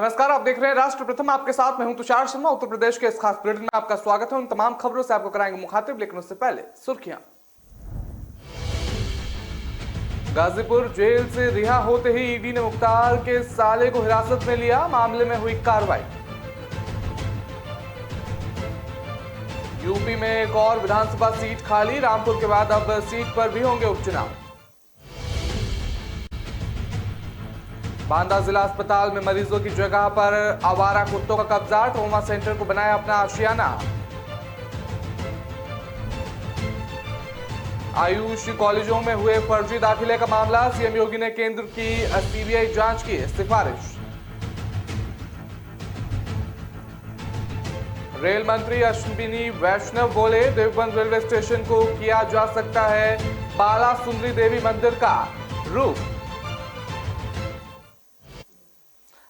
नमस्कार, आप देख रहे हैं राष्ट्र प्रथम। आपके साथ मैं हूं तुषार शर्मा। उत्तर प्रदेश के इस खास बुलेटिन में आपका स्वागत है। उन तमाम खबरों से आपको कराएंगे मुखातिब, लेकिन उससे पहले सुर्खियां। गाजीपुर जेल से रिहा होते ही ईडी ने मुख्तार के साले को हिरासत में लिया, मामले में हुई कार्रवाई। यूपी में एक और विधानसभा सीट खाली, रामपुर के बाद अब सीट पर भी होंगे उपचुनाव। बांदा जिला अस्पताल में मरीजों की जगह पर आवारा कुत्तों का कब्जा, ट्रॉमा सेंटर को बनाया अपना आशियाना। आयुष कॉलेजों में हुए फर्जी दाखिले का मामला, सीएम योगी ने केंद्र की सीबीआई जांच की सिफारिश। रेल मंत्री अश्विनी वैष्णव बोले, देवबंद रेलवे स्टेशन को किया जा सकता है बाला सुंदरी देवी मंदिर का रूप।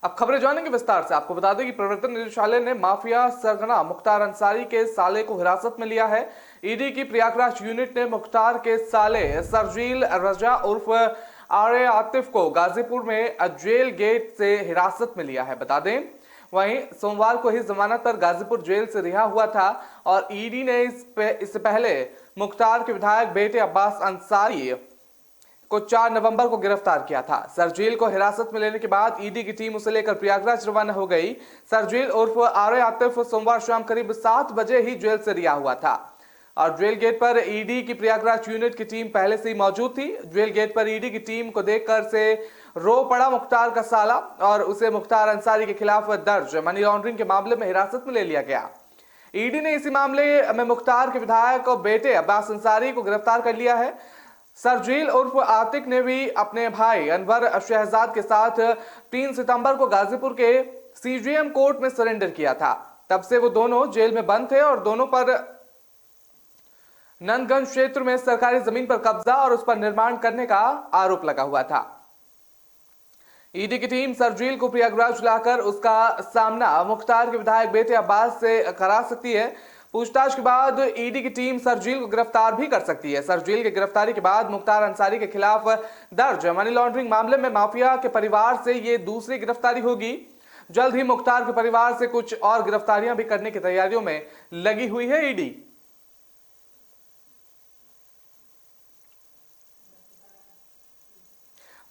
अब खबरें जानेंगे विस्तार से। आपको बता दें कि प्रवर्तन निदेशालय ने माफिया सरगना मुख्तार अंसारी के साले को हिरासत में लिया है। ईडी की प्रयागराज यूनिट ने मुख्तार के साले सरजील रजा उर्फ आरे आतिफ को गाजीपुर में जेल गेट से हिरासत में लिया है। बता दें, वहीं सोमवार को ही जमानत पर गाजीपुर जेल से रिहा हुआ था और ईडी ने इससे पहले मुख्तार के विधायक बेटे अब्बास अंसारी को 4 नवंबर को गिरफ्तार किया था। सरजील को हिरासत में लेने के बाद ईडी की टीम उसे लेकर प्रयागराज रवाना हो गई। सरजील उर्फ आरे आतिफ सोमवार शाम करीब 7 बजे ही जेल से रिहा हुआ था और जेल गेट पर ईडी की प्रयागराज यूनिट की टीम पहले से ही मौजूद थी। जेल गेट पर ईडी की टीम को देखकर से रो पड़ा मुख्तार का साला और उसे मुख्तार अंसारी के खिलाफ दर्ज मनी लॉन्ड्रिंग के मामले में हिरासत में ले लिया गया। ईडी ने इसी मामले में मुख्तार के विधायक और बेटे अब्बास अंसारी को गिरफ्तार कर लिया है। सरजील उर्फ आतिक ने भी अपने भाई अनवर शहजाद के साथ 3 सितंबर को गाजीपुर के सीजीएम कोर्ट में सरेंडर किया था। तब से वो दोनों जेल में बंद थे और दोनों पर नंदगंज क्षेत्र में सरकारी जमीन पर कब्जा और उस पर निर्माण करने का आरोप लगा हुआ था। ईडी की टीम सरजील को प्रयागराज लाकर उसका सामना मुख्तार के विधायक बेटे अब्बास से करा सकती है। पूछताछ के बाद ईडी की टीम सरजील को गिरफ्तार भी कर सकती है। सरजील की गिरफ्तारी के बाद मुख्तार अंसारी के खिलाफ दर्ज मनी लॉन्ड्रिंग मामले में माफिया के परिवार से ये दूसरी गिरफ्तारी होगी। जल्द ही मुख्तार के परिवार से कुछ और गिरफ्तारियां भी करने की तैयारियों में लगी हुई है ईडी।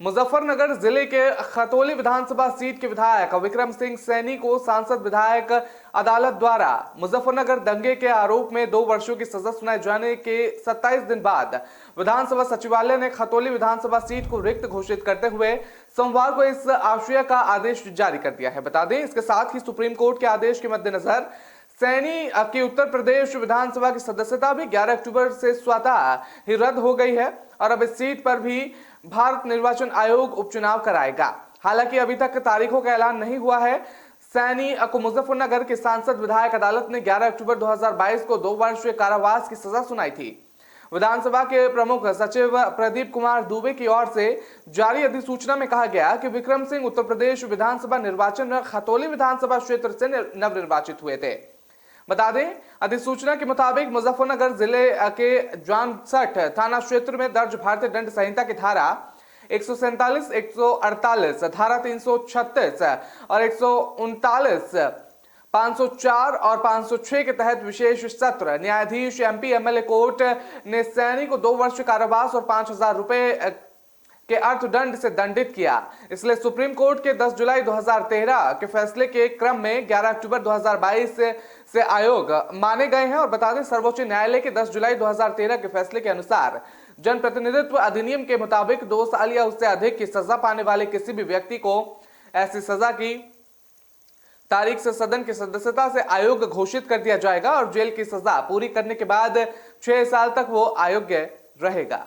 मुजफ्फरनगर जिले के खतौली विधानसभा सीट के विधायक विक्रम सिंह सैनी को सांसद विधायक अदालत द्वारा मुजफ्फरनगर दंगे के आरोप में 2 वर्षों की सजा सुनाए जाने के 27 दिन बाद विधानसभा सचिवालय ने खतौली विधानसभा सीट को रिक्त घोषित करते हुए सोमवार को इस आशय का आदेश जारी कर दिया है। बता दें, इसके साथ ही सुप्रीम कोर्ट के आदेश के मद्देनजर सैनी की उत्तर प्रदेश विधानसभा की सदस्यता भी 11 अक्टूबर से स्वतः ही रद्द हो गई है और अब इस सीट पर भी भारत निर्वाचन आयोग उपचुनाव कराएगा। हालांकि अभी तक तारीखों का ऐलान नहीं हुआ है। सैनी को मुजफ्फरनगर के सांसद विधायक अदालत ने 11 अक्टूबर 2022 को 2 वर्षीय कारावास की सजा सुनाई थी। विधानसभा के प्रमुख सचिव प्रदीप कुमार दुबे की ओर से जारी अधिसूचना में कहा गया कि विक्रम सिंह उत्तर प्रदेश विधानसभा निर्वाचन में खतौली विधानसभा क्षेत्र से नवनिर्वाचित हुए थे। बता दें, अधिसूचना के मुताबिक मुजफ्फरनगर जिले के जानसठ थाना क्षेत्र में दर्ज भारतीय दंड संहिता की धारा 147, 148, धारा 336 और 139, 504 और 506 के तहत विशेष सत्र न्यायाधीश एमपी एमएलए कोर्ट ने सैनी को 2 वर्ष कारावास और 5,000 रुपए के अर्थदंड से दंडित किया। इसलिए सुप्रीम कोर्ट के 10 जुलाई 2013 के फैसले के क्रम में 11 अक्टूबर 2022 से आयोग माने गए हैं। और बता दें, सर्वोच्च न्यायालय के 10 जुलाई 2013 के फैसले के अनुसार जनप्रतिनिधित्व अधिनियम के मुताबिक 2 साल या उससे अधिक की सजा पाने वाले किसी भी व्यक्ति को ऐसी सजा की तारीख से सदन की सदस्यता से आयोग घोषित कर दिया जाएगा और जेल की सजा पूरी करने के बाद 6 साल तक वो अयोग्य रहेगा।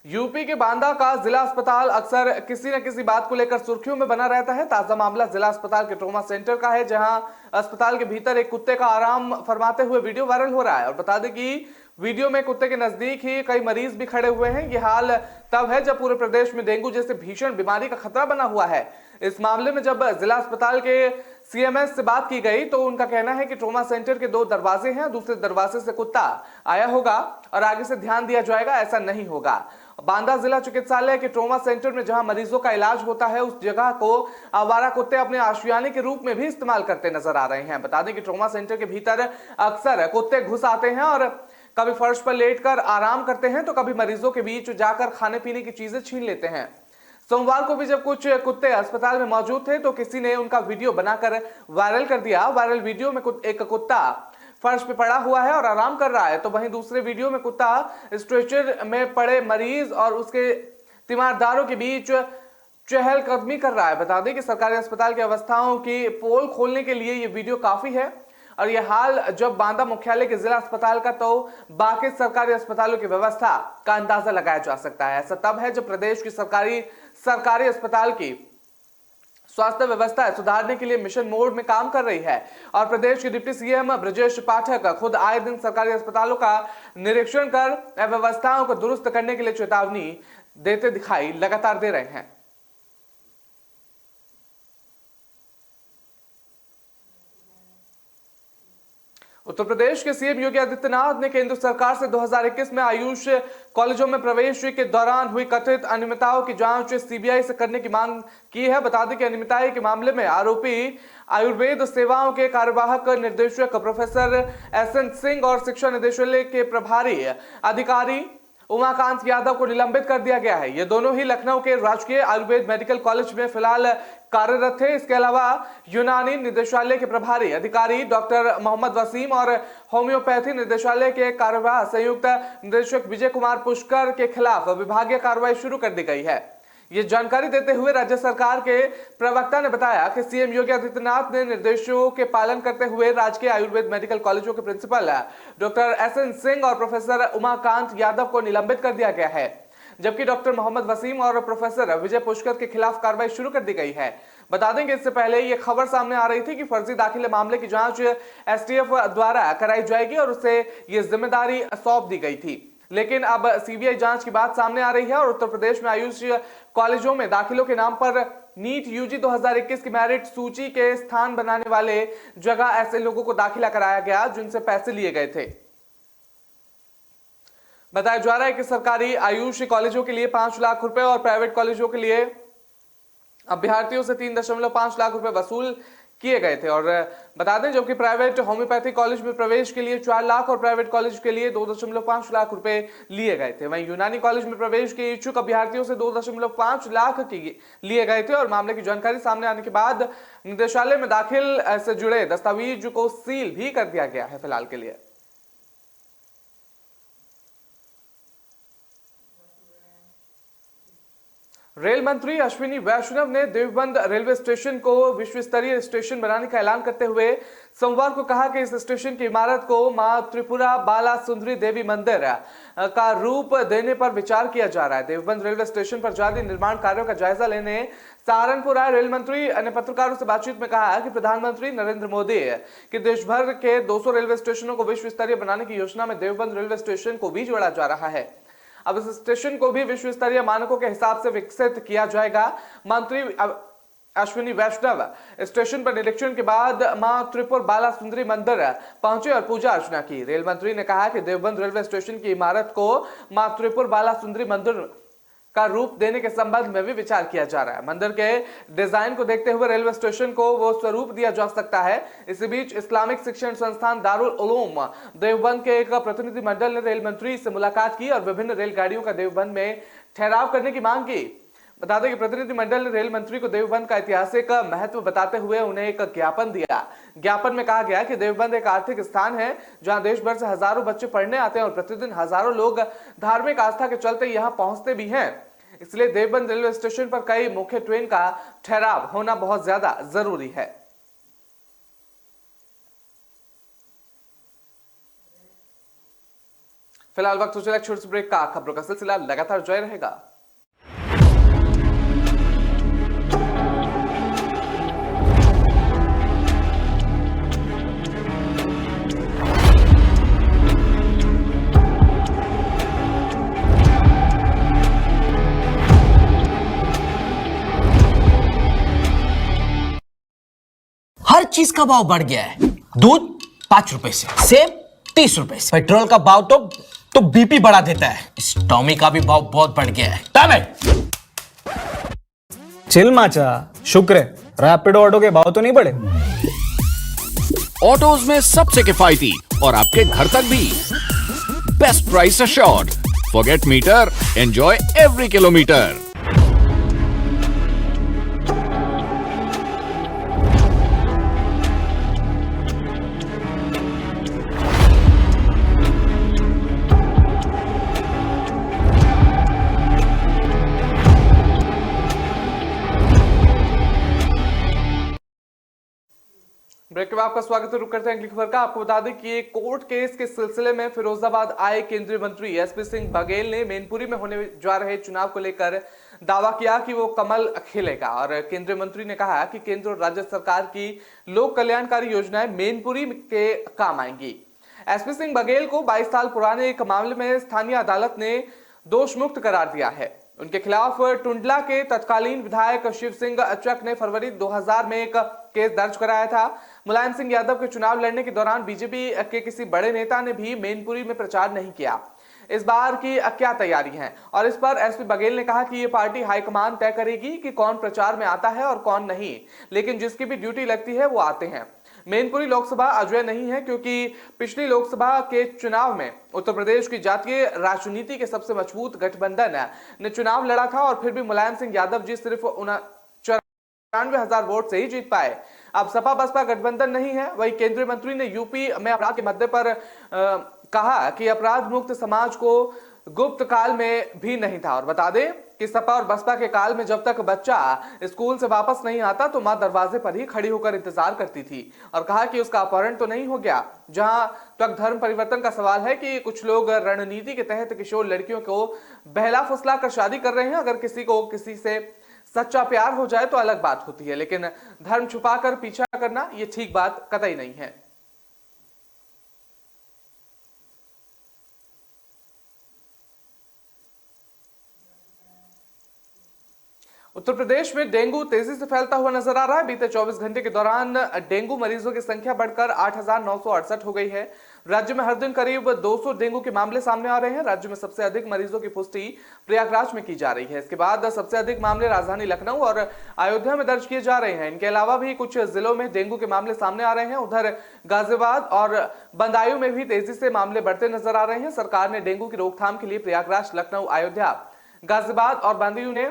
यूपी के बांदा का जिला अस्पताल अक्सर किसी न किसी बात को लेकर सुर्खियों में बना रहता है। ताजा मामला जिला अस्पताल के ट्रॉमा सेंटर का है, जहां अस्पताल के भीतर एक कुत्ते का आराम फरमाते हुए वीडियो वायरल हो रहा है। और बता दें कि वीडियो में कुत्ते के नजदीक ही कई मरीज भी खड़े हुए हैं। यह हाल तब है जब पूरे प्रदेश में डेंगू जैसे भीषण बीमारी का खतरा बना हुआ है। इस मामले में जब जिला अस्पताल के सीएमएस से बात की गई तो उनका कहना है कि ट्रॉमा सेंटर के 2 दरवाजे हैं, दूसरे दरवाजे से कुत्ता आया होगा और आगे से ध्यान दिया जाएगा, ऐसा नहीं होगा। बांदा जिला चिकित्सालय के ट्रॉमा सेंटर में जहां मरीजों का इलाज होता है, उस जगह को आवारा कुत्ते अपने आशियाने के रूप में भी इस्तेमाल करते नजर आ रहे हैं। बता दें कि ट्रॉमा सेंटर के भीतर अक्सर कुत्ते घुस आते हैं और कभी फर्श पर लेटकर आराम करते हैं तो कभी मरीजों के बीच जाकर खाने पीने की चीजें छीन लेते हैं। सोमवार को भी जब कुछ कुत्ते अस्पताल में मौजूद थे तो किसी ने उनका वीडियो बनाकर वायरल कर दिया। वायरल वीडियो में एक कुत्ता फर्श पे पड़ा हुआ है और आराम कर रहा है, तो वहीं दूसरे वीडियो में कुत्ता स्ट्रेचर में पड़े मरीज और उसके तीमारदारों के बीच चहलकदमी कर रहा है। बता दें कि सरकारी अस्पताल की अवस्थाओं की पोल खोलने के लिए ये वीडियो काफी है और यह हाल जब बांदा मुख्यालय के जिला अस्पताल का तो बाकी सरकारी अस्पतालों की व्यवस्था का अंदाजा लगाया जा सकता है। ऐसा तब है जब प्रदेश की सरकारी अस्पताल की स्वास्थ्य व्यवस्था सुधारने के लिए मिशन मोड में काम कर रही है और प्रदेश के डिप्टी सीएम ब्रजेश पाठक खुद आए दिन सरकारी अस्पतालों का निरीक्षण कर व्यवस्थाओं को दुरुस्त करने के लिए चेतावनी देते दिखाई लगातार दे रहे हैं। उत्तर प्रदेश के सीएम योगी आदित्यनाथ ने केंद्र सरकार से 2021 में आयुष कॉलेजों में प्रवेश के दौरान हुई कथित अनियमितताओं की जांच सीबीआई से करने की मांग की है। बता दें कि अनियमितता के मामले में आरोपी आयुर्वेद सेवाओं के कार्यवाहक निदेशक प्रोफेसर एसएन सिंह और शिक्षा निदेशालय के प्रभारी अधिकारी उमाकांत यादव को निलंबित कर दिया गया है। ये दोनों ही लखनऊ के राजकीय आयुर्वेद मेडिकल कॉलेज में फिलहाल कार्यरत थे। इसके अलावा यूनानी निदेशालय के प्रभारी अधिकारी डॉक्टर मोहम्मद वसीम और होम्योपैथी निदेशालय के कार्यवाहक संयुक्त निदेशक विजय कुमार पुष्कर के खिलाफ विभागीय कार्रवाई शुरू कर दी गई है। ये जानकारी देते हुए राज्य सरकार के प्रवक्ता ने बताया कि सीएम योगी आदित्यनाथ ने निर्देशों के पालन करते हुए राजकीय आयुर्वेद मेडिकल कॉलेजों के प्रिंसिपल डॉक्टर एसएन सिंह और प्रोफेसर उमाकांत यादव को निलंबित कर दिया गया है, जबकि डॉक्टर मोहम्मद वसीम और प्रोफेसर विजय पुष्कर के खिलाफ कार्रवाई शुरू कर दी गई है। बता दें कि इससे पहले यह खबर सामने आ रही थी कि फर्जी दाखिले मामले की जांच एसटीएफ द्वारा कराई जाएगी और उसे यह जिम्मेदारी सौंप दी गई थी, लेकिन अब सीबीआई जांच की बात सामने आ रही है और उत्तर प्रदेश में आयुष कॉलेजों में दाखिलों के नाम पर नीट यूजी 2021 की मेरिट सूची के स्थान बनाने वाले जगह ऐसे लोगों को दाखिला कराया गया जिनसे पैसे लिए गए थे। बताया जा रहा है कि सरकारी आयुष कॉलेजों के लिए 5 लाख रुपए और प्राइवेट कॉलेजों के लिए अभ्यर्थियों से 3.5 लाख रुपए वसूल किए गए थे। और बता दें जबकि प्राइवेट होम्योपैथी कॉलेज में प्रवेश के लिए 4 लाख और प्राइवेट कॉलेज के लिए 2.5 लाख रुपए लिए गए थे। वहीं यूनानी कॉलेज में प्रवेश के इच्छुक अभ्यर्थियों से 2.5 लाख लिए गए थे और मामले की जानकारी सामने आने के बाद निदेशालय में दाखिल से जुड़े दस्तावेज को सील भी कर दिया गया है फिलहाल के लिए। रेल मंत्री अश्विनी वैष्णव ने देवबंद रेलवे स्टेशन को विश्व स्तरीय स्टेशन बनाने का ऐलान करते हुए सोमवार को कहा कि इस स्टेशन की इमारत को मां त्रिपुरा बाला सुंदरी देवी मंदिर का रूप देने पर विचार किया जा रहा है। देवबंद रेलवे स्टेशन पर जारी निर्माण कार्यों का जायजा लेने सहारनपुर आए रेल मंत्री ने पत्रकारों से बातचीत में कहा कि प्रधानमंत्री नरेंद्र मोदी के देश भर के 200 रेलवे स्टेशनों को विश्व स्तरीय बनाने की योजना में देवबंद रेलवे स्टेशन को भी जोड़ा जा रहा है। अब इस स्टेशन को भी विश्व स्तरीय मानकों के हिसाब से विकसित किया जाएगा। मंत्री अश्विनी वैष्णव स्टेशन पर निरीक्षण के बाद मां त्रिपुर बाला सुंदरी मंदिर पहुंचे और पूजा अर्चना की। रेल मंत्री ने कहा कि देवबंद रेलवे स्टेशन की इमारत को मां त्रिपुर बाला सुंदरी मंदिर का रूप देने के संबंध में भी विचार किया जा रहा है। मंदिर के डिजाइन को देखते हुए रेलवे स्टेशन को वो स्वरूप दिया जा सकता है। इसी बीच इस्लामिक शिक्षण संस्थान दारुल उलूम देवबंद के एक प्रतिनिधि मंडल ने रेल मंत्री से मुलाकात की और विभिन्न रेलगाड़ियों का देवबंद में ठहराव करने की मांग की। बता दें कि प्रतिनिधि मंडल ने रेल मंत्री को देवबंद का ऐतिहासिक महत्व बताते हुए उन्हें एक ज्ञापन दिया। ज्ञापन में कहा गया कि देवबंद एक आर्थिक स्थान है जहां देश भर से हजारों बच्चे पढ़ने आते हैं और प्रतिदिन हजारों लोग धार्मिक आस्था के चलते यहां पहुंचते भी हैं। इसलिए देवबंद रेलवे स्टेशन पर कई मुख्य ट्रेन का ठहराव होना बहुत ज्यादा जरूरी है। फिलहाल वक्त हो चला छोटे से ब्रेक का। खबरों का सिलसिला लगातार जारी रहेगा। हर चीज का भाव बढ़ गया है। दूध 5 रुपए से, सेब 30 रुपए से, पेट्रोल का भाव तो तो बीपी बढ़ा देता है। इस टॉमी का भी भाव बहुत बढ़ गया है। Damn it! चिल माचा, शुक्र है रैपिडो ऑटो के भाव तो नहीं बढ़े। ऑटोज में सबसे किफायती और आपके घर तक भी best price assured. Forget meter, enjoy every kilometre. Break के बाद आपका स्वागत है। रुक करते हैं अगली खबर का। आपको बता दें कि एक कोर्ट केस के सिलसिले में फिरोजाबाद आए केंद्रीय मंत्री एसपी सिंह बघेल ने मैनपुरी में होने जा रहे चुनाव को लेकर दावा किया कि वो कमल खिलेगा। और केंद्रीय मंत्री ने कहा कि केंद्र और राज्य सरकार की लोक कल्याणकारी योजनाएं मैनपुरी के काम आएंगी। एसपी सिंह बघेल को 22 साल पुराने एक मामले में स्थानीय अदालत ने दोष मुक्त करार दिया है। उनके खिलाफ टुंडला के तत्कालीन विधायक शिव सिंह अचक ने फरवरी 2000 में एक केस दर्ज कराया था। मुलायम सिंह यादव के चुनाव लड़ने के दौरान बीजेपी के किसी बड़े नेता ने भी मैनपुरी में प्रचार नहीं किया। इस बार की क्या तैयारी है, और इस पर एसपी बघेल ने कहा कि ये पार्टी हाईकमान तय करेगी कि कौन प्रचार में आता है और कौन नहीं, लेकिन जिसकी भी ड्यूटी लगती है वो आते हैं। मैनपुरी लोकसभा अजय नहीं है, क्योंकि पिछली लोकसभा के चुनाव में उत्तर प्रदेश की जातीय राजनीति के सबसे मजबूत गठबंधन ने चुनाव लड़ा था और फिर भी मुलायम सिंह यादव जी सिर्फ 94,000 वोट से ही जीत पाए। अब सपा बसपा गठबंधन नहीं है। वही केंद्रीय मंत्री ने यूपी में अपराध के मुद्दे पर कहा कि अपराध मुक्त समाज को गुप्त काल में भी नहीं था। और बता दें कि सपा और बसपा के काल में जब तक बच्चा स्कूल से वापस नहीं आता तो मां दरवाजे पर ही खड़ी होकर इंतजार करती थी। और कहा कि उसका अपहरण तो नहीं हो गया। जहां तक धर्म परिवर्तन का सवाल है कि कुछ लोग रणनीति के तहत किशोर लड़कियों को बहला फुसला कर शादी कर रहे हैं। अगर किसी को किसी से सच्चा प्यार हो जाए तो अलग बात होती है, लेकिन धर्म छुपाकर पीछा करना ये ठीक बात कतई नहीं है। उत्तर प्रदेश में डेंगू तेजी से फैलता हुआ नजर आ रहा है। बीते 24 घंटे के दौरान डेंगू मरीजों की संख्या बढ़कर 8,968 हो गई है। राज्य में हर दिन करीब 200 डेंगू के मामले सामने आ रहे हैं। राज्य में सबसे अधिक मरीजों की पुष्टि प्रयागराज में की जा रही है। इसके बाद सबसे अधिक मामले राजधानी लखनऊ और अयोध्या में दर्ज किए जा रहे हैं। इनके अलावा भी कुछ जिलों में डेंगू के मामले सामने आ रहे हैं। उधर गाजियाबाद और बदायूं में भी तेजी से मामले बढ़ते नजर आ रहे हैं। सरकार ने डेंगू की रोकथाम के लिए प्रयागराज, लखनऊ, अयोध्या, गाजियाबाद और बदायूं ने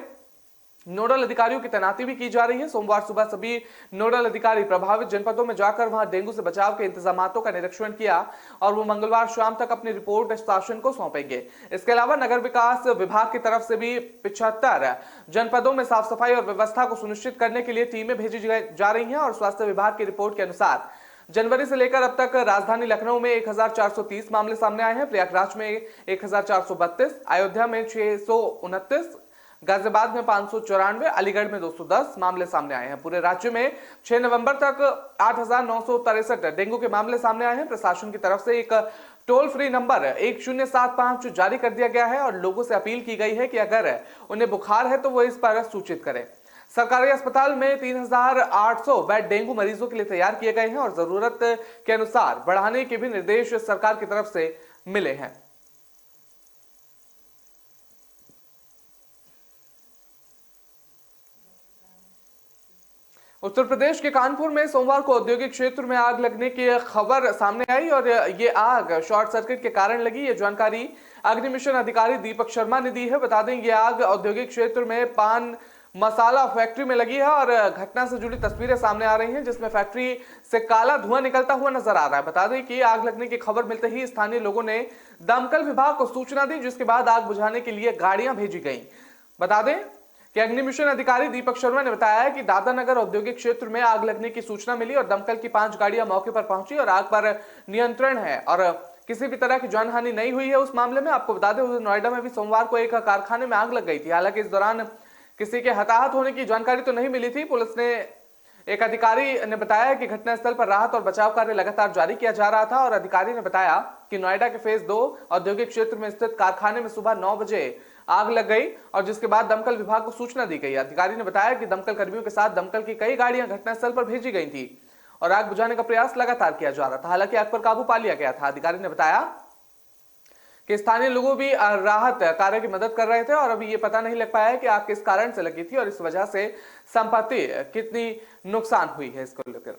नोडल अधिकारियों की तैनाती भी की जा रही है। सोमवार सुबह सभी नोडल अधिकारी प्रभावित जनपदों में जाकर वहां डेंगू से बचाव के इंतजामातों का निरीक्षण किया और वो मंगलवार शाम तक अपनी रिपोर्ट शासन को सौंपेंगे। इसके अलावा नगर विकास विभाग की तरफ से भी 75 जनपदों में साफ सफाई और व्यवस्था को सुनिश्चित करने के लिए टीमें भेजी जा रही हैं। और स्वास्थ्य विभाग की रिपोर्ट के अनुसार जनवरी से लेकर अब तक राजधानी लखनऊ में 1,430 मामले सामने आए हैं, प्रयागराज में 1,432, अयोध्या में 629, गाजियाबाद में 594, अलीगढ़ में 210 मामले सामने आए हैं। पूरे राज्य में 6 नवंबर तक 8,963 डेंगू के मामले सामने आए हैं। प्रशासन की तरफ से एक टोल फ्री नंबर 1075 जारी कर दिया गया है और लोगों से अपील की गई है कि अगर उन्हें बुखार है तो वो इस पर सूचित करें। सरकारी अस्पताल में 3,800 बेड डेंगू मरीजों के लिए तैयार किए गए हैं और जरूरत के अनुसार बढ़ाने के भी निर्देश सरकार की तरफ से मिले हैं। उत्तर प्रदेश के कानपुर में सोमवार को औद्योगिक क्षेत्र में आग लगने की खबर सामने आई और ये आग शॉर्ट सर्किट के कारण लगी। ये जानकारी अग्निमिशन अधिकारी दीपक शर्मा ने दी है। बता दें ये आग औद्योगिक क्षेत्र में पान मसाला फैक्ट्री में लगी है और घटना से जुड़ी तस्वीरें सामने आ रही हैं जिसमें फैक्ट्री से काला धुआं निकलता हुआ नजर आ रहा है। बता दें कि आग लगने की खबर मिलते ही स्थानीय लोगों ने दमकल विभाग को सूचना दी, जिसके बाद आग बुझाने के लिए गाड़ियां भेजी गई। बता दें कि अग्निमिशन अधिकारी दीपक शर्मा ने बताया है कि दादानगर औद्योगिक क्षेत्र में आग लगने की सूचना मिली और दमकल की 5 गाड़ियां मौके पर पहुंची और आग पर नियंत्रण है और किसी भी तरह की जानहानि नहीं हुई है। उस मामले में आपको बता दें नोएडा में भी सोमवार को एक कारखाने में आग लग गई थी। हालांकि इस दौरान किसी के हताहत होने की जानकारी तो नहीं मिली थी। पुलिस ने एक अधिकारी ने बताया कि घटनास्थल पर राहत और बचाव कार्य लगातार जारी किया जा रहा था और अधिकारी ने बताया कि नोएडा के फेज 2 औद्योगिक क्षेत्र में स्थित कारखाने में सुबह 9 बजे आग लग गई और जिसके बाद दमकल विभाग को सूचना दी गई। अधिकारी ने बताया कि दमकल कर्मियों के साथ दमकल की कई गाड़ियां घटनास्थल पर भेजी गई थी और आग बुझाने का प्रयास लगातार किया जा रहा था। हालांकि आग पर काबू पा लिया गया था। अधिकारी ने बताया कि स्थानीय लोगों भी राहत कार्य की मदद कर रहे थे और अभी ये पता नहीं लग पाया है कि आग किस कारण से लगी थी और इस वजह से संपत्ति कितनी नुकसान हुई है इसको लेकर।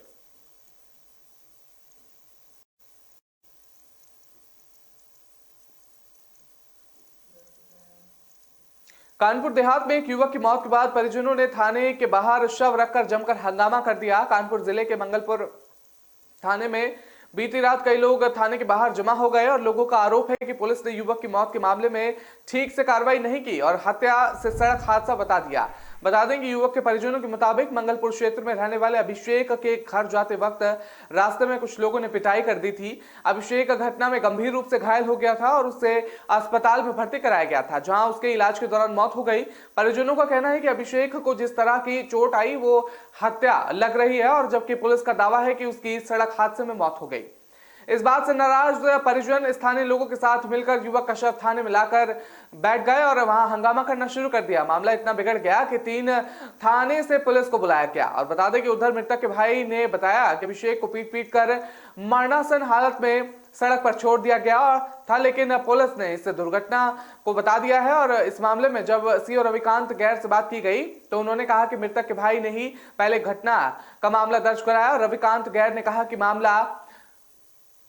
कानपुर देहात में एक युवक की मौत के बाद परिजनों ने थाने के बाहर शव रखकर जमकर हंगामा कर दिया। कानपुर जिले के मंगलपुर थाने में बीती रात कई लोग थाने के बाहर जमा हो गए और लोगों का आरोप है कि पुलिस ने युवक की मौत के मामले में ठीक से कार्रवाई नहीं की और हत्या से सड़क हादसा बता दिया। बता दें कि युवक के परिजनों के मुताबिक मंगलपुर क्षेत्र में रहने वाले अभिषेक के घर जाते वक्त रास्ते में कुछ लोगों ने पिटाई कर दी थी। अभिषेक घटना में गंभीर रूप से घायल हो गया था और उसे अस्पताल में भर्ती कराया गया था, जहां उसके इलाज के दौरान मौत हो गई। परिजनों का कहना है कि अभिषेक को जिस तरह की चोट आई वो हत्या लग रही है और जबकि पुलिस का दावा है कि उसकी सड़क हादसे में मौत हो गई। इस बात से नाराज परिजन स्थानीय लोगों के साथ मिलकर युवक का शव थाने में लाकर बैठ गए और वहां हंगामा करना शुरू कर दिया। मामला इतना बिगड़ गया कि 3 थाने से पुलिस को बुलाया गया और बता दें कि उधर मृतक के भाई ने बताया कि अभिषेक को पीट पीट कर मरणासन हालत में सड़क पर छोड़ दिया गया था, लेकिन पुलिस ने इस दुर्घटना को बता दिया है। और इस मामले में जब सीओ रविकांत गैर से बात की गई तो उन्होंने कहा कि मृतक के भाई ने ही पहले घटना का मामला दर्ज कराया और रविकांत गैर ने कहा कि मामला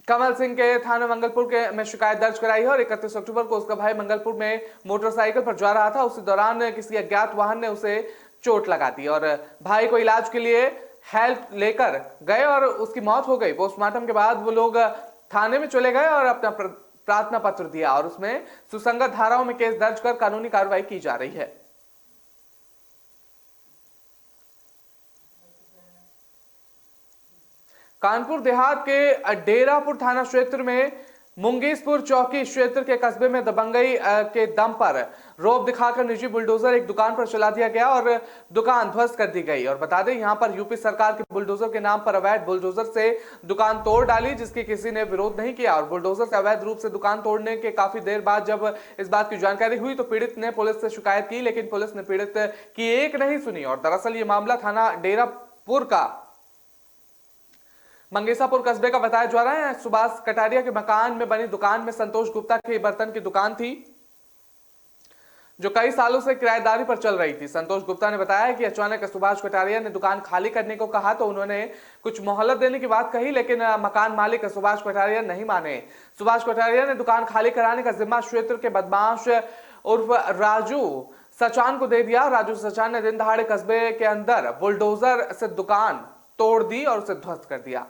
कमल सिंह के थाना मंगलपुर के में शिकायत दर्ज कराई है और 31 अक्टूबर को उसका भाई मंगलपुर में मोटरसाइकिल पर जा रहा था। उसी दौरान किसी अज्ञात वाहन ने उसे चोट लगा दी और भाई को इलाज के लिए हेल्प लेकर गए और उसकी मौत हो गई। पोस्टमार्टम के बाद वो लोग थाने में चले गए और अपना प्रार्थना पत्र दिया और उसमें सुसंगत धाराओं में केस दर्ज कर कानूनी कार्रवाई की जा रही है। कानपुर देहात के डेरापुर थाना क्षेत्र में मुंगेशपुर चौकी क्षेत्र के कस्बे में दबंगई के दम पर रौब दिखाकर निजी बुलडोजर एक दुकान पर चला दिया गया और दुकान ध्वस्त कर दी गई। और बता दें यहां पर यूपी सरकार के बुलडोजर के नाम पर अवैध बुलडोजर से दुकान तोड़ डाली, जिसकी किसी ने विरोध नहीं किया और बुलडोजर से अवैध रूप से दुकान तोड़ने के काफी देर बाद जब इस बात की जानकारी हुई तो पीड़ित ने पुलिस से शिकायत की, लेकिन पुलिस ने पीड़ित की एक नहीं सुनी। और दरअसल ये मामला थाना डेरापुर का मंगेसापुर कस्बे का बताया जा रहा है। सुभाष कटारिया के मकान में बनी दुकान में संतोष गुप्ता की बर्तन की दुकान थी जो कई सालों से किराएदारी पर चल रही थी। संतोष गुप्ता ने बताया कि अचानक सुभाष कटारिया ने दुकान खाली करने को कहा तो उन्होंने कुछ मोहलत देने की बात कही, लेकिन मकान मालिक सुभाष कटारिया नहीं माने। सुभाष कटारिया ने दुकान खाली कराने का जिम्मा क्षेत्र के बदमाश उर्फ राजू सचान को दे दिया। राजू सचान ने दिन दहाड़े कस्बे के अंदर बुलडोजर से दुकान तोड़ दी और उसे ध्वस्त कर दिया।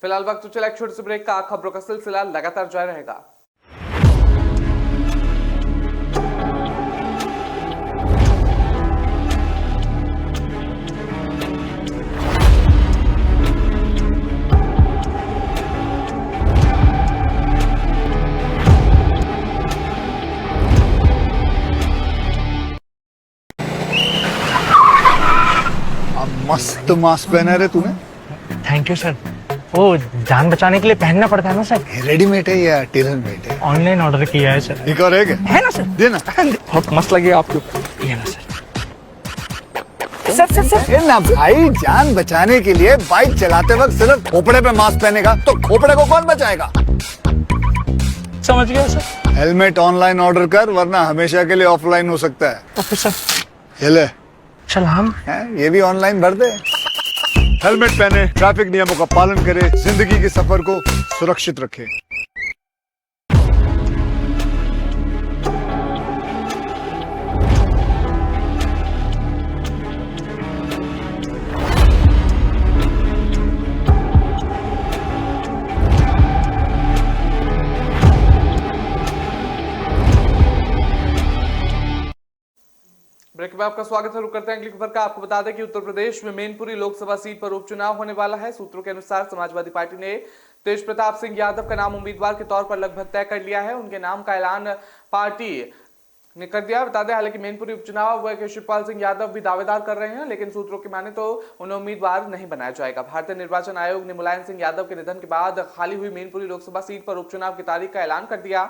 फिलहाल वक्त चला एक छोटे से ब्रेक का। खबरों का सिलसिला लगातार जारी रहेगा। मस्त मास्क पहना रे तूने। Thank you sir. वो जान बचाने के लिए पहनना पड़ता है ना सर। रेडीमेड है या टेलर मेड है? ऑनलाइन ऑर्डर किया है सर। एक और है क्या? है ना सर। देना। बहुत मस्त लगे आपको। ये ना सर। Sir sir sir. ये ना भाई, जान बचाने के लिए बाइक चलाते वक्त सिर्फ खोपड़े पे मास्क पहनेगा तो खोपड़े को कौन बचाएगा? समझ गया सर। हेलमेट ऑनलाइन ऑर्डर कर वरना हमेशा के लिए ऑफलाइन हो सकता है। Okay sir. ये ले। चल हम ये भी ऑनलाइन भर दे। हेलमेट पहने, ट्रैफिक नियमों का पालन करें, जिंदगी के सफर को सुरक्षित रखें। ब्रेक में आपका स्वागत है। रुक करते हैं अगली खबर का। आपको बता दें कि उत्तर प्रदेश में मैनपुरी लोकसभा सीट पर उपचुनाव होने वाला है। सूत्रों के अनुसार समाजवादी पार्टी ने तेज प्रताप सिंह यादव का नाम उम्मीदवार के तौर पर लगभग तय कर लिया है। उनके नाम का ऐलान पार्टी ने कर दिया। बता दें हालांकि मैनपुरी उपचुनाव के शिवपाल सिंह यादव भी दावेदार कर रहे हैं, लेकिन सूत्रों की माने तो उन्हें उम्मीदवार नहीं बनाया जाएगा। भारतीय निर्वाचन आयोग ने मुलायम सिंह यादव के निधन के बाद खाली हुई मैनपुरी लोकसभा सीट पर उपचुनाव की तारीख का ऐलान कर दिया।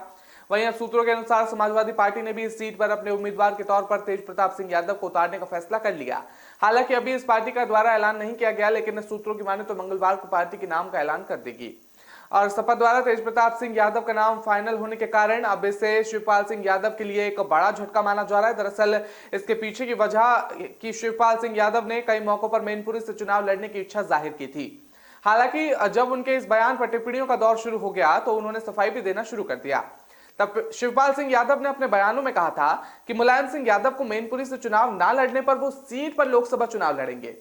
वहीं अब सूत्रों के अनुसार समाजवादी पार्टी ने भी इस सीट पर अपने उम्मीदवार के तौर पर तेज प्रताप सिंह यादव को उतारने का फैसला कर लिया। हालांकि अभी इस पार्टी का द्वारा ऐलान नहीं किया गया, लेकिन सूत्रों की माने तो मंगलवार को पार्टी के नाम का ऐलान कर देगी। और सपा द्वारा तेज प्रताप सिंह यादव का नाम फाइनल होने के कारण अब इसे शिवपाल सिंह यादव के लिए एक बड़ा झटका माना जा रहा है। दरअसल इसके पीछे की वजह कि शिवपाल सिंह यादव ने कई मौकों पर मैनपुरी से चुनाव लड़ने की इच्छा जाहिर की थी। हालांकि जब उनके इस बयान पर टिप्पणियों का दौर शुरू हो गया तो उन्होंने सफाई भी देना शुरू कर दिया। तब शिवपाल सिंह यादव ने अपने बयानों में कहा था कि मुलायम सिंह यादव को मैनपुरी से चुनाव ना लड़ने पर वो सीट पर लोकसभा चुनाव लड़ेंगे।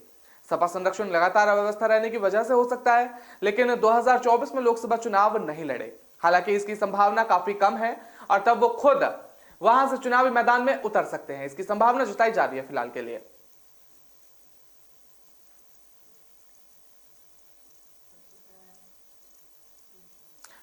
सपा संरक्षण लगातार अव्यवस्था रहने की वजह से हो सकता है, लेकिन 2024 में लोकसभा चुनाव नहीं लड़े। हालांकि इसकी संभावना काफी कम है और तब वो खुद वहां से चुनावी मैदान में उतर सकते हैं। इसकी संभावना जताई जा रही है फिलहाल के लिए।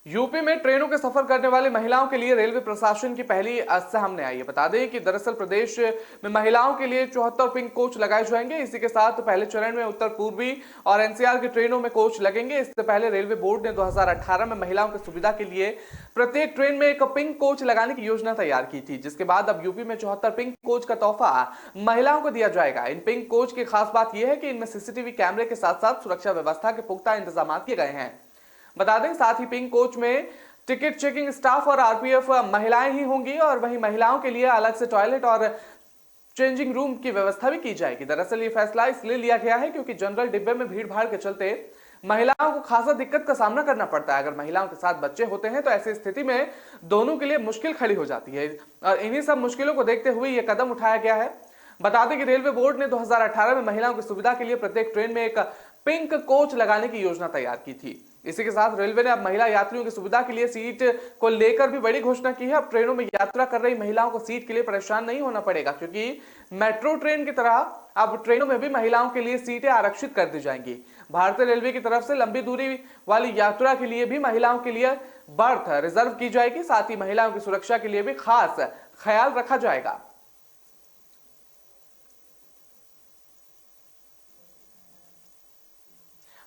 यूपी में ट्रेनों के सफर करने वाली महिलाओं के लिए रेलवे प्रशासन की पहली सामने आई है। बता दें कि दरअसल प्रदेश में महिलाओं के लिए 74 पिंक कोच लगाए जाएंगे। इसी के साथ पहले चरण में उत्तर पूर्वी और एनसीआर की ट्रेनों में कोच लगेंगे। इससे पहले रेलवे बोर्ड ने 2018 में महिलाओं की सुविधा के लिए प्रत्येक ट्रेन में एक पिंक कोच लगाने की योजना तैयार की थी, जिसके बाद अब यूपी में 74 पिंक कोच का तोहफा महिलाओं को दिया जाएगा। इन पिंक कोच की खास बात यह है कि इनमें सीसीटीवी कैमरे के साथ साथ सुरक्षा व्यवस्था के पुख्ता इंतजाम किए गए हैं। बता दें साथ ही पिंक कोच में टिकट चेकिंग स्टाफ और आरपीएफ महिलाएं ही होंगी और वहीं महिलाओं के लिए अलग से टॉयलेट और चेंजिंग रूम की व्यवस्था भी की जाएगी। दरअसल ये फैसला इसलिए लिया गया है क्योंकि जनरल डिब्बे में भीड़ भाड़ के चलते महिलाओं को खासा दिक्कत का सामना करना पड़ता है। अगर महिलाओं के साथ बच्चे होते हैं तो ऐसी स्थिति में दोनों के लिए मुश्किल खड़ी हो जाती है और इन्हीं सब मुश्किलों को देखते हुए यह कदम उठाया गया है। बता दें कि रेलवे बोर्ड ने 2018 में महिलाओं की सुविधा के लिए प्रत्येक ट्रेन में एक पिंक कोच लगाने की योजना तैयार की थी। इसी के साथ रेलवे ने अब महिला यात्रियों की सुविधा के लिए सीट को लेकर भी बड़ी घोषणा की है। अब ट्रेनों में यात्रा कर रही महिलाओं को सीट के लिए परेशान नहीं होना पड़ेगा, क्योंकि मेट्रो ट्रेन की तरह अब ट्रेनों में भी महिलाओं के लिए सीटें आरक्षित कर दी जाएंगी। भारतीय रेलवे की तरफ से लंबी दूरी वाली यात्रा के लिए भी महिलाओं के लिए बर्थ रिजर्व की जाएगी। साथ ही महिलाओं की सुरक्षा के लिए भी खास ख्याल रखा जाएगा।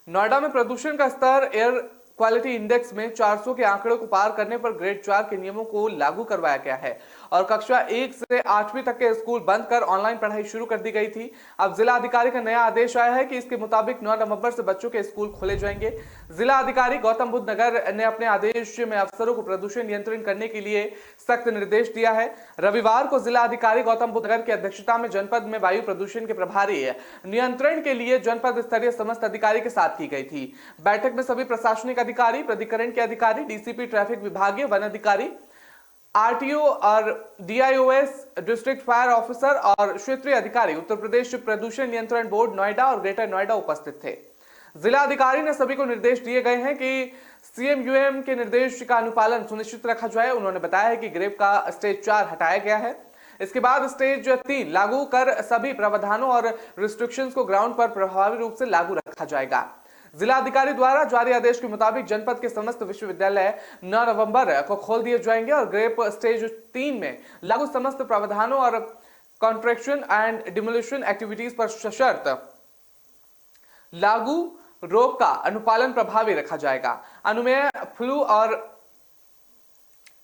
नोएडा में प्रदूषण का स्तर एयर क्वालिटी इंडेक्स में 400 के आंकड़े को पार करने पर ग्रेड 4 के नियमों को लागू करवाया गया है और कक्षा 1 से 8वीं तक के स्कूल बंद कर ऑनलाइन पढ़ाई शुरू कर दी गई थी। अब जिला अधिकारी का नया आदेश आया है कि इसके मुताबिक 9 नवंबर से बच्चों के स्कूल खोले जाएंगे। जिला अधिकारी गौतम बुद्ध नगर ने अपने आदेश में अफसरों को प्रदूषण नियंत्रण करने के लिए सख्त निर्देश दिया है। रविवार को जिला अधिकारी गौतम बुद्ध नगर की अध्यक्षता में जनपद में वायु प्रदूषण के प्रभारी नियंत्रण के लिए जनपद स्तरीय समस्त अधिकारी के साथ की गई थी। बैठक में सभी प्रशासनिक अधिकारी, प्राधिकरण के अधिकारी, डीसीपी, ट्रैफिक विभागीय, वन अधिकारी, आरटीओ और डीआईओएस, डिस्ट्रिक्ट फायर ऑफिसर और क्षेत्रीय अधिकारी, उत्तर प्रदेश प्रदूषण नियंत्रण बोर्ड नोएडा और ग्रेटर नोएडा उपस्थित थे। जिला अधिकारी ने सभी को निर्देश दिए गए हैं कि सीएमयूएम के निर्देश का अनुपालन सुनिश्चित रखा जाए। उन्होंने बताया है कि ग्रेप का स्टेज 4 हटाया गया है। इसके बाद स्टेज 3 लागू कर सभी प्रावधानों और रिस्ट्रिक्शंस को ग्राउंड पर प्रभावी रूप से लागू रखा जाएगा। जिला अधिकारी द्वारा जारी आदेश के मुताबिक जनपद के समस्त विश्वविद्यालय 9 नवंबर को खोल दिए जाएंगे और ग्रेप स्टेज 3 में लागू समस्त प्रावधानों और कॉन्ट्रैक्शन एंड डिमोलिशन एक्टिविटीज पर सशर्त लागू रोक का अनुपालन प्रभावी रखा जाएगा। अनुमेय, फ्लू और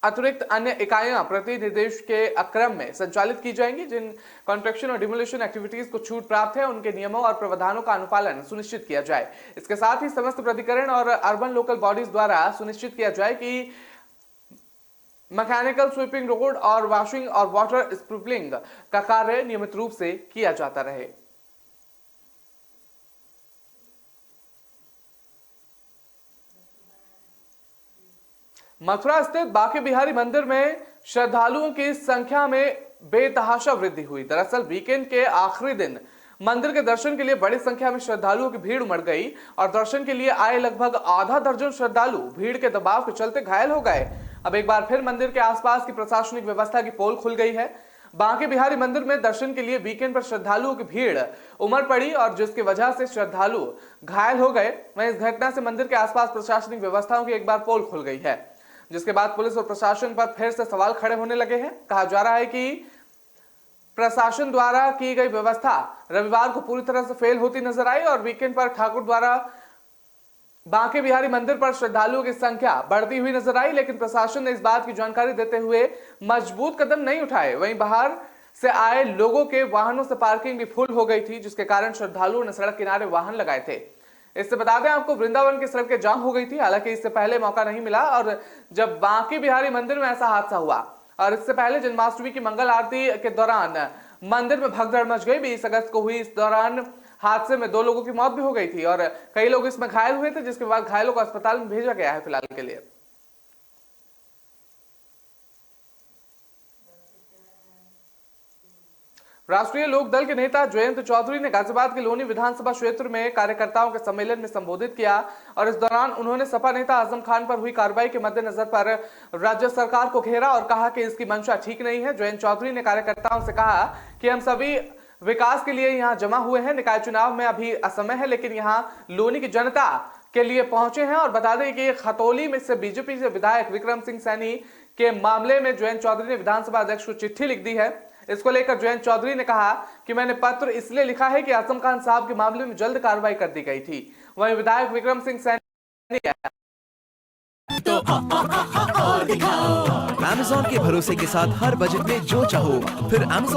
अतिरिक्त अन्य इकाइयां प्रति निर्देश के क्रम में संचालित की जाएंगी। जिन कॉन्ट्रैक्शन और डिमोलिशन एक्टिविटीज को छूट प्राप्त है उनके नियमों और प्रावधानों का अनुपालन सुनिश्चित किया जाए। इसके साथ ही समस्त प्राधिकरण और अर्बन लोकल बॉडीज द्वारा सुनिश्चित किया जाए कि मैकेनिकल स्वीपिंग, रोड और वॉशिंग और वाटर स्प्रिंकलिंग का कार्य नियमित रूप से किया जाता रहे। मथुरा स्थित बांके बिहारी मंदिर में श्रद्धालुओं की संख्या में बेतहाशा वृद्धि हुई। दरअसल वीकेंड के आखिरी दिन मंदिर के दर्शन के लिए बड़ी संख्या में श्रद्धालुओं की भीड़ उमड़ गई और दर्शन के लिए आए लगभग आधा दर्जन श्रद्धालु भीड़ के दबाव के चलते घायल हो गए। अब एक बार फिर मंदिर के आसपास की प्रशासनिक व्यवस्था की पोल खुल गई है। बांके बिहारी मंदिर में दर्शन के लिए वीकेंड पर श्रद्धालुओं की भीड़ उमड़ पड़ी और जिसकी वजह से श्रद्धालु घायल हो गए। वहीं इस घटना से मंदिर के आसपास प्रशासनिक व्यवस्थाओं की एक बार पोल खुल गई है, जिसके बाद पुलिस और प्रशासन पर फिर से सवाल खड़े होने लगे हैं। कहा जा रहा है कि प्रशासन द्वारा की गई व्यवस्था रविवार को पूरी तरह से फेल होती नजर आई और वीकेंड पर ठाकुर द्वारा बांके बिहारी मंदिर पर श्रद्धालुओं की संख्या बढ़ती हुई नजर आई, लेकिन प्रशासन ने इस बात की जानकारी देते हुए मजबूत कदम नहीं उठाए। वहीं बाहर से आए लोगों के वाहनों से पार्किंग भी फुल हो गई थी, जिसके कारण श्रद्धालुओं ने सड़क किनारे वाहन लगाए थे। इससे बता दें आपको, वृंदावन की सड़कें जाम हो गई थी। हालांकि इससे पहले मौका नहीं मिला और जब बांके बिहारी मंदिर में ऐसा हादसा हुआ और इससे पहले जन्माष्टमी की मंगल आरती के दौरान मंदिर में भगदड़ मच गई। 20 अगस्त को हुई इस दौरान हादसे में 2 लोगों की मौत भी हो गई थी और कई लोग इसमें घायल हुए थे, जिसके बाद घायलों को अस्पताल में भेजा गया है फिलहाल के लिए। राष्ट्रीय लोक दल के नेता जयंत चौधरी ने गाजियाबाद के लोनी विधानसभा क्षेत्र में कार्यकर्ताओं के सम्मेलन में संबोधित किया और इस दौरान उन्होंने सपा नेता आजम खान पर हुई कार्रवाई के मद्देनजर पर राज्य सरकार को घेरा और कहा कि इसकी मंशा ठीक नहीं है। जयंत चौधरी ने कार्यकर्ताओं से कहा कि हम सभी विकास के लिए यहाँ जमा हुए हैं। निकाय चुनाव में अभी असमय है, लेकिन यहाँ लोनी की जनता के लिए पहुंचे हैं। और बता दें कि खतौली में से बीजेपी से विधायक विक्रम सिंह सैनी के मामले में जयंत चौधरी ने विधानसभा अध्यक्ष को चिट्ठी लिख दी है। इसको लेकर जयंत चौधरी ने कहा कि मैंने पत्र इसलिए लिखा है कि आजम खान साहब के मामले में जल्द कार्रवाई कर दी गई थी। वहीं विधायक विक्रम सिंह सैनी अमेज़न के भरोसे के साथ हर बजट में जो चाहो, फिर Amazon